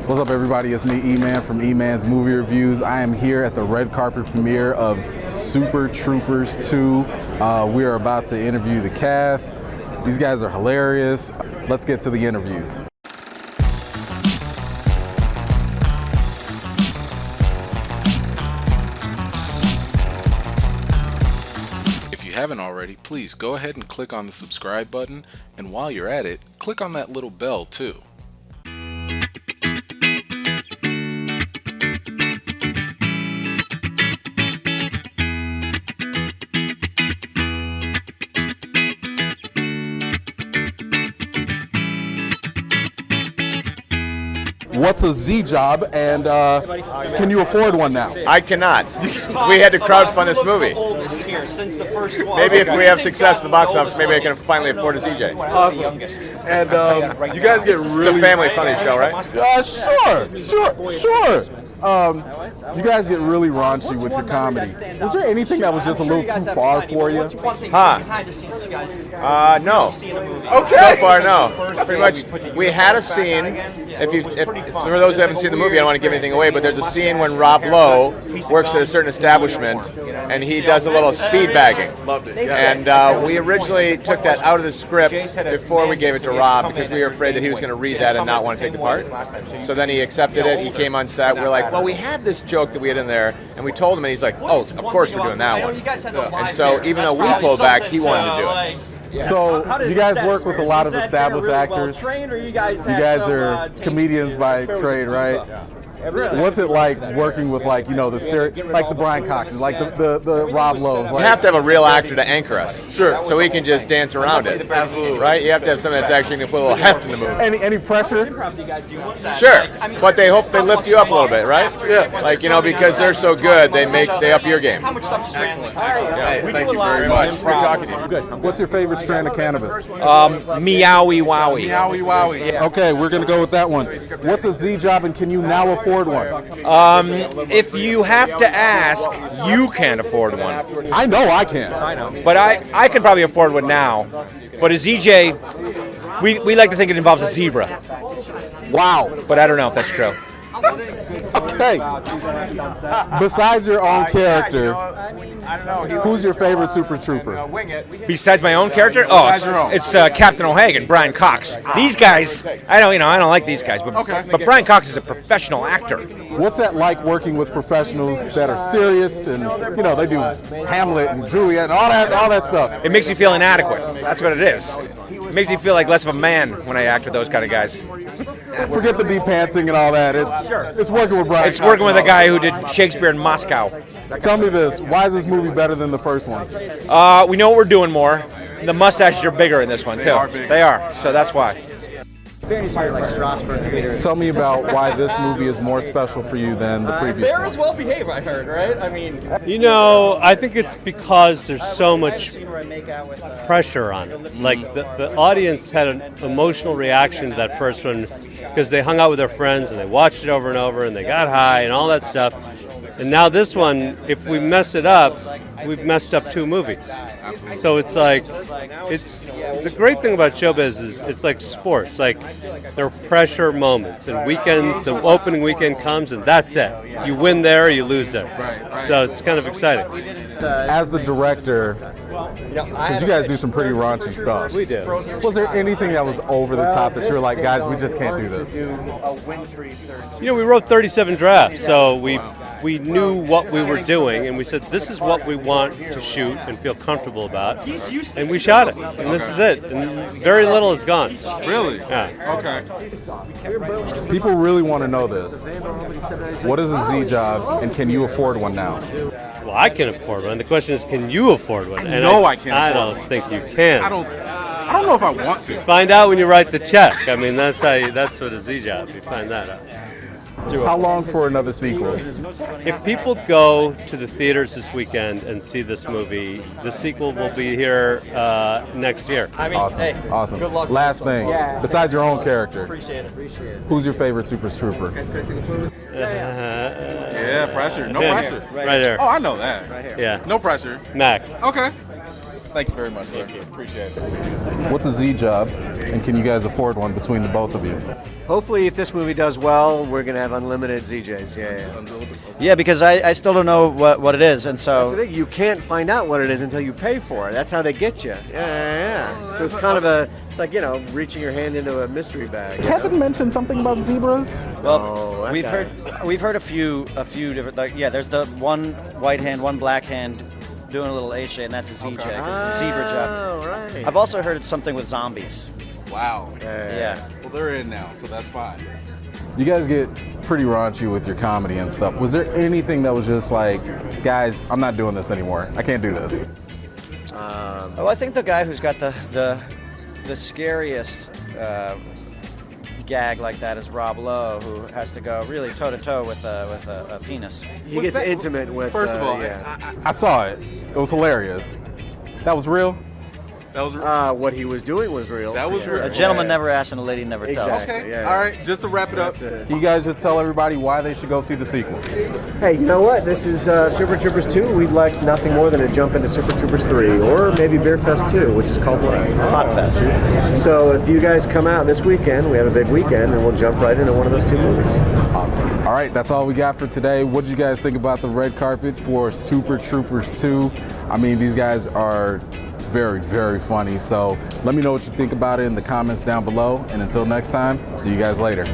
What's up, everybody? It's me, E-Man from E-Man's Movie Reviews. I am here at the red carpet premiere of Super Troopers 2. We are about to interview the cast. These guys are hilarious. Let's get to the interviews. If you haven't already, please go ahead and click on the subscribe button, and while you're at it, click on that little bell too. What's a Z job, and can you afford one now? I cannot. We had to crowdfund this movie. Maybe if we have success in the box office, maybe I can finally afford a ZJ. Awesome. And you guys get really... It's a family funny show, right? Sure. You guys get really raunchy with your comedy. Was there anything that was just a little too far for you? No. Okay. So far, no. Pretty much, we had a scene. For those who haven't seen the movie, I don't want to give anything away, but there's a scene when Rob Lowe works at a certain establishment, and he does a little speed bagging. Loved it. And we originally took that out of the script before we gave it to Rob because we were afraid that he was going to read that and not want to take the part. So then he accepted it. He came on set. We were like, well, we had this joke that we had in there, and we told him, and he's like, oh, of course we're doing that one. And so even though we pulled back, he wanted to do it. So you guys work with a lot of established actors. You guys are comedians by trade, right? What's it like working with like the Brian Coxes, like the Rob Lowe's? You have to have a real actor to anchor us. Sure. So we can just dance around it. Absolutely. Right? You have to have something that's actually going to put a little heft in the movie. Any pressure? Sure. But they hope they lift you up a little bit, right? Yeah. Like, because they're so good, they up your game. Excellent. Hey, thank you very much. Great talking to you. Good. What's your favorite strand of cannabis? Meowie Wowie. Meowie Wowie. Yeah. Okay, we're going to go with that one. What's a Z job, and can you now afford one? If you have to ask, you can't afford one. I know I can. I know. But I can probably afford one now. But a ZJ, we like to think it involves a zebra. Wow. But I don't know if that's true. Okay. Besides your own character, who's your favorite Super Trooper? Besides my own character? Oh, it's Captain O'Hagan, Brian Cox. These guys, I don't like these guys, but Brian Cox is a professional actor. What's that like working with professionals that are serious and they do Hamlet and Juliet and all that stuff? It makes me feel inadequate. That's what it is. It makes me feel like less of a man when I act with those kind of guys. Forget the de-pantsing and all that. It's working with Brian. It's working with a guy who did Shakespeare in Moscow. Tell me this: why is this movie better than the first one? We know we're doing more. The mustaches are bigger in this one too. They are. So that's why. Tell me about why this movie is more special for you than the previous one. They're as well behaved, I heard, right? I mean, I think it's because there's so much pressure on it. Like the audience had an emotional reaction to that first one because they hung out with their friends and they watched it over and over and they got high and all that stuff. And now this one, if we mess it up, we've messed up two movies. So it's like, the great thing about showbiz is it's like sports. Like there are pressure moments, and the opening weekend comes, and that's it. You win there, or you lose there. Right. So it's kind of exciting. As the director, because you guys do some pretty raunchy stuff. We do. Was there anything that was over the top that you're like, guys, we just can't do this? We wrote 37 drafts, so we knew what we were doing, and we said, this is what we want to shoot and feel comfortable about, and we shot it, and this is it, and very little is gone. Really? Yeah. Okay. People really want to know this. What is a Z job, and can you afford one now? Well, I can afford one. The question is, can you afford one? I know I can afford I don't think you can. I don't know if I want to. Find out when you write the check. I mean, that's what a Z job. You find that out. How long for another sequel? If people go to the theaters this weekend and see this movie, the sequel will be here next year. Awesome. Last thing, besides your own character, who's your favorite Super Trooper? Yeah, pressure. No pressure. Right here. Oh, I know that. Yeah. No pressure. Mac. Okay. Thank you very much, sir. Appreciate it. What's a Z job, and can you guys afford one between the both of you? Hopefully, if this movie does well, we're going to have unlimited ZJs. Yeah. Yeah, because I still don't know what it is, and That's so the thing. You can't find out what it is until you pay for it. That's how they get you. Yeah. So it's kind of it's like, reaching your hand into a mystery bag. Kevin mentioned something about zebras. well, that guy. we've heard a few different. There's the one white hand, one black hand, doing a little HJ, and that's a ZJ, zebra job. Oh, right. I've also heard it's something with zombies. Wow. Yeah. Well, they're in now, so that's fine. You guys get pretty raunchy with your comedy and stuff. Was there anything that was just like, guys, I'm not doing this anymore. I can't do this. Well, I think the guy who's got the scariest gag like that is Rob Lowe, who has to go really toe to toe with a penis. He gets intimate with. First of all, yeah. I saw it. It was hilarious. That was real? That was real? What he was doing was real. That was real. A gentleman never asks and a lady never tells. Exactly. Okay, Yeah. all right, just to wrap it up, That's it. can you guys just tell everybody why they should go see the sequel? Hey, you know what? This is Super Troopers 2. We'd like nothing more than to jump into Super Troopers 3, or maybe Beer Fest 2, which is called Hot Fest. So if you guys come out this weekend, we have a big weekend, and we'll jump right into one of those two movies. Awesome. All right, that's all we got for today. What did you guys think about the red carpet for Super Troopers 2? I mean, these guys are very, very funny. So let me know what you think about it in the comments down below. And until next time, see you guys later.